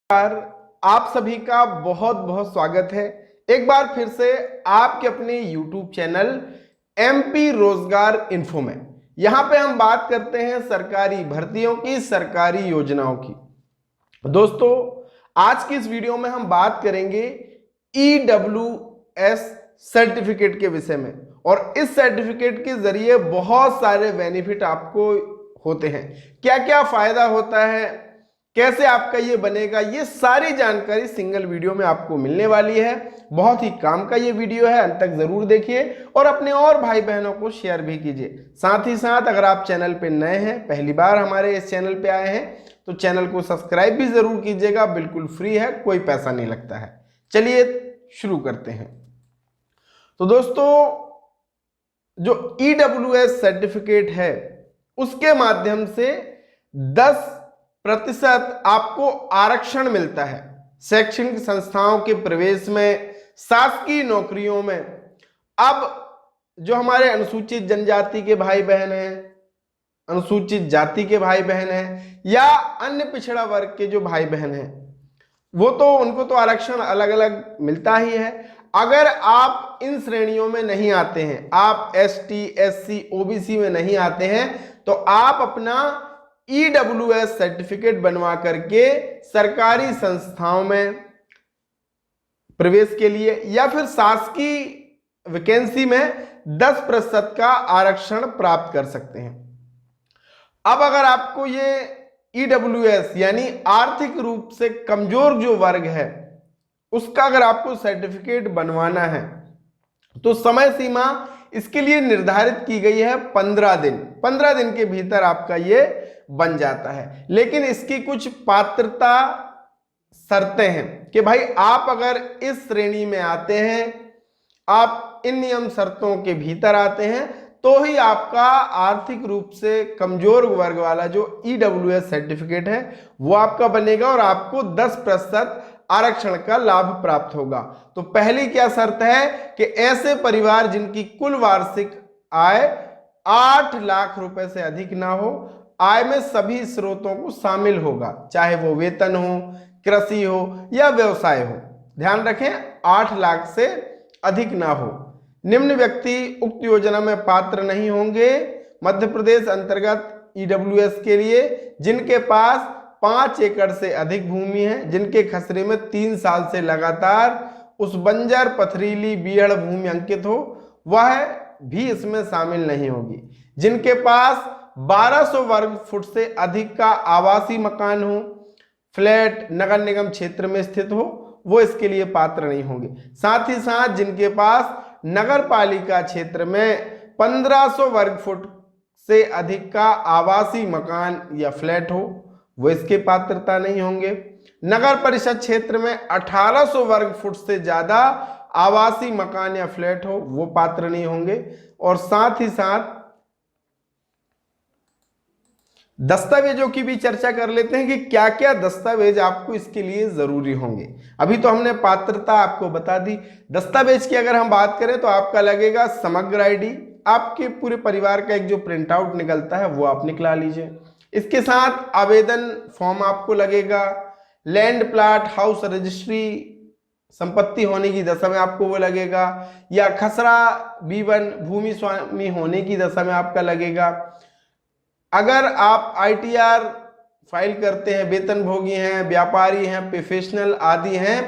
आप सभी का बहुत बहुत स्वागत है एक बार फिर से आपके अपने YouTube चैनल MP रोजगार इन्फो में। यहां पे हम बात करते हैं सरकारी भर्तियों की, सरकारी योजनाओं की। दोस्तों, आज की इस वीडियो में हम बात करेंगे EWS सर्टिफिकेट के विषय में, और इस सर्टिफिकेट के जरिए बहुत सारे बेनिफिट आपको होते हैं। क्या क्या फायदा होता है, कैसे आपका ये बनेगा, ये सारी जानकारी सिंगल वीडियो में आपको मिलने वाली है। बहुत ही काम का ये वीडियो है, अंत तक जरूर देखिए और अपने और भाई बहनों को शेयर भी कीजिए। साथ ही साथ अगर आप चैनल पे नए हैं, पहली बार हमारे इस चैनल पे आए हैं, तो चैनल को सब्सक्राइब भी जरूर कीजिएगा। बिल्कुल फ्री है, कोई पैसा नहीं लगता है। चलिए शुरू करते हैं। तो दोस्तों, जो EWS सर्टिफिकेट है उसके माध्यम से 10% आपको आरक्षण मिलता है शैक्षणिक संस्थाओं के प्रवेश में, शासकीय नौकरियों में। अब जो हमारे अनुसूचित जनजाति के भाई बहन हैं, अनुसूचित जाति के भाई बहन हैं, या अन्य पिछड़ा वर्ग के जो भाई बहन हैं, वो तो उनको तो आरक्षण अलग अलग मिलता ही है। अगर आप इन श्रेणियों में नहीं आते हैं, आप ST SC OBC में नहीं आते हैं, तो आप अपना EWS सर्टिफिकेट बनवा करके सरकारी संस्थाओं में प्रवेश के लिए या फिर शासकीय वैकेंसी में 10% का आरक्षण प्राप्त कर सकते हैं। अब अगर आपको ये EWS यानी आर्थिक रूप से कमजोर जो वर्ग है उसका अगर आपको सर्टिफिकेट बनवाना है, तो समय सीमा इसके लिए निर्धारित की गई है 15 दिन। 15 दिन के भीतर आपका ये बन जाता है। लेकिन इसकी कुछ पात्रता शर्तें हैं कि भाई आप अगर इस श्रेणी में आते हैं, आप इन नियम शर्तों के भीतर आते हैं, तो ही आपका आर्थिक रूप से कमजोर वर्ग वाला जो EWS सर्टिफिकेट है वो आपका बनेगा और आपको 10% आरक्षण का लाभ प्राप्त होगा। तो पहली क्या शर्त है कि ऐसे परिवार जिनकी कुल वार्षिक आय 8 लाख रुपए से अधिक ना हो, आय में सभी स्रोतों को शामिल होगा, चाहे वो वेतन हो, कृषि हो या व्यवसाय हो। ध्यान रखें, 8 लाख से अधिक ना हो। निम्न व्यक्ति उक्त योजना में पात्र नहीं होंगे मध्य प्रदेश अंतर्गत EWS के लिए जिनके पास 5 एकड़ से अधिक भूमि है, जिनके खसरे में 3 साल से लगातार उस बंजर पथरीली बीहड़ भूमि अंकित हो, वह भी इसमें शामिल नहीं होगी। जिनके पास 1200 वर्ग फुट से अधिक का आवासीय मकान हो, फ्लैट नगर निगम क्षेत्र में स्थित हो, वो इसके लिए पात्र नहीं होंगे। साथ ही साथ जिनके पास नगर पालिका क्षेत्र में 1500 वर्ग फुट से अधिक का आवासीय मकान या फ्लैट हो, वो इसके पात्रता नहीं होंगे। नगर परिषद क्षेत्र में 1800 वर्ग फुट से ज्यादा आवासीय मकान या फ्लैट हो, वो पात्र नहीं होंगे। और साथ ही साथ दस्तावेजों की भी चर्चा कर लेते हैं कि क्या क्या दस्तावेज आपको इसके लिए जरूरी होंगे। अभी तो हमने पात्रता आपको बता दी। दस्तावेज की अगर हम बात करें तो आपका लगेगा समग्र ID, आपके पूरे परिवार का एक जो प्रिंट आउट निकलता है वो आप निकला लीजिए। इसके साथ आवेदन फॉर्म आपको लगेगा, लैंड प्लाट हाउस रजिस्ट्री संपत्ति होने की दशा में आपको वो लगेगा, या खसरा B1 भूमि स्वामी होने की दशा में आपका लगेगा। अगर आप ITR फाइल करते हैं, वेतनभोगी हैं, व्यापारी हैं, प्रोफेशनल आदि हैं,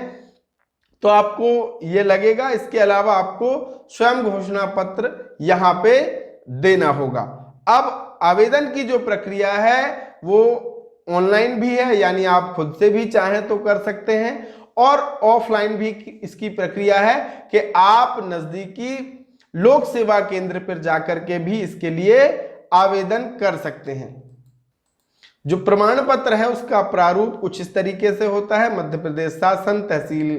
तो आपको ये लगेगा। इसके अलावा आपको स्वयं घोषणा पत्र यहाँ पे देना होगा। अब आवेदन की जो प्रक्रिया है वो ऑनलाइन भी है, यानी आप खुद से भी चाहें तो कर सकते हैं, और ऑफलाइन भी इसकी प्रक्रिया है कि आप नजदीकी लोक सेवा केंद्र पर जाकर के भी इसके लिए आवेदन कर सकते हैं। जो प्रमाण पत्र है उसका प्रारूप कुछ इस तरीके से होता है। मध्य प्रदेश शासन, तहसील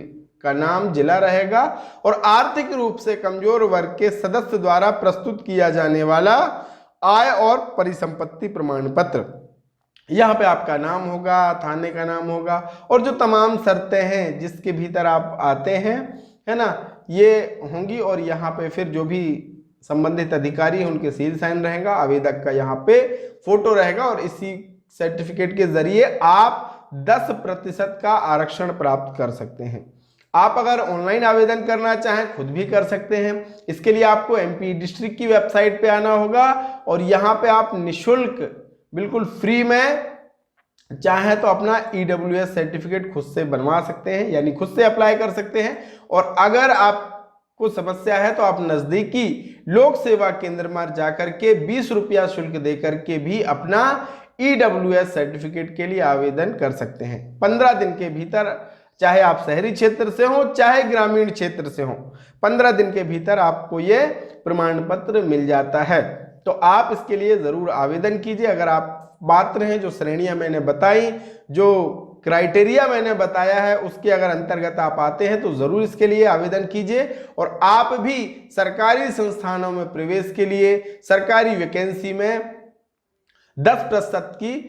का नाम, जिला रहेगा, और आर्थिक रूप से कमजोर वर्ग के सदस्य द्वारा प्रस्तुत किया जाने वाला आय और परिसंपत्ति प्रमाण पत्र। यहाँ पे आपका नाम होगा, थाने का नाम होगा, और जो तमाम शर्तें हैं जिसके भीतर आप आते हैं, है ना, ये होंगी। और यहाँ पे फिर जो भी संबंधित अधिकारी है उनके सील साइन रहेगा, आवेदक का यहाँ पे फोटो रहेगा, और इसी सर्टिफिकेट के जरिए आप 10% का आरक्षण प्राप्त कर सकते हैं। आप अगर ऑनलाइन आवेदन करना चाहें खुद भी कर सकते हैं। इसके लिए आपको एमपी डिस्ट्रिक्ट की वेबसाइट पे आना होगा और यहाँ पे आप निःशुल्क बिल्कुल फ्री में चाहे तो अपना EWS सर्टिफिकेट खुद से बनवा सकते हैं, यानी खुद से अप्लाई कर सकते हैं। और अगर आपको समस्या है तो आप नजदीकी लोक सेवा केंद्र में जाकर के 20 रुपया शुल्क देकर के भी अपना EWS सर्टिफिकेट के लिए आवेदन कर सकते हैं। 15 दिन के भीतर, चाहे आप शहरी क्षेत्र से हो चाहे ग्रामीण क्षेत्र से हो, 15 दिन के भीतर आपको ये प्रमाण पत्र मिल जाता है। तो आप इसके लिए जरूर आवेदन कीजिए। अगर आप पात्र हैं, जो श्रेणियां मैंने बताई, जो क्राइटेरिया मैंने बताया है, उसके अगर अंतर्गत आप आते हैं तो जरूर इसके लिए आवेदन कीजिए। और आप भी सरकारी संस्थानों में प्रवेश के लिए सरकारी वैकेंसी में 10% की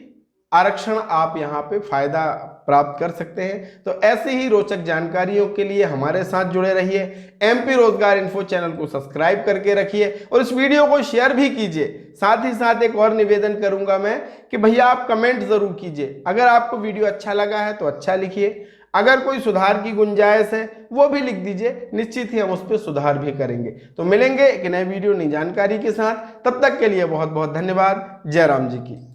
आरक्षण आप यहाँ पे फायदा प्राप्त कर सकते हैं। तो ऐसे ही रोचक जानकारियों के लिए हमारे साथ जुड़े रहिए। एमपी रोजगार इन्फो चैनल को सब्सक्राइब करके रखिए और इस वीडियो को शेयर भी कीजिए। साथ ही साथ एक और निवेदन करूंगा मैं कि भैया आप कमेंट जरूर कीजिए। अगर आपको वीडियो अच्छा लगा है तो अच्छा लिखिए, अगर कोई सुधार की गुंजाइश है वो भी लिख दीजिए, निश्चित ही हम उस पर सुधार भी करेंगे। तो मिलेंगे एक नए वीडियो नई जानकारी के साथ, तब तक के लिए बहुत बहुत धन्यवाद। जय राम जी की।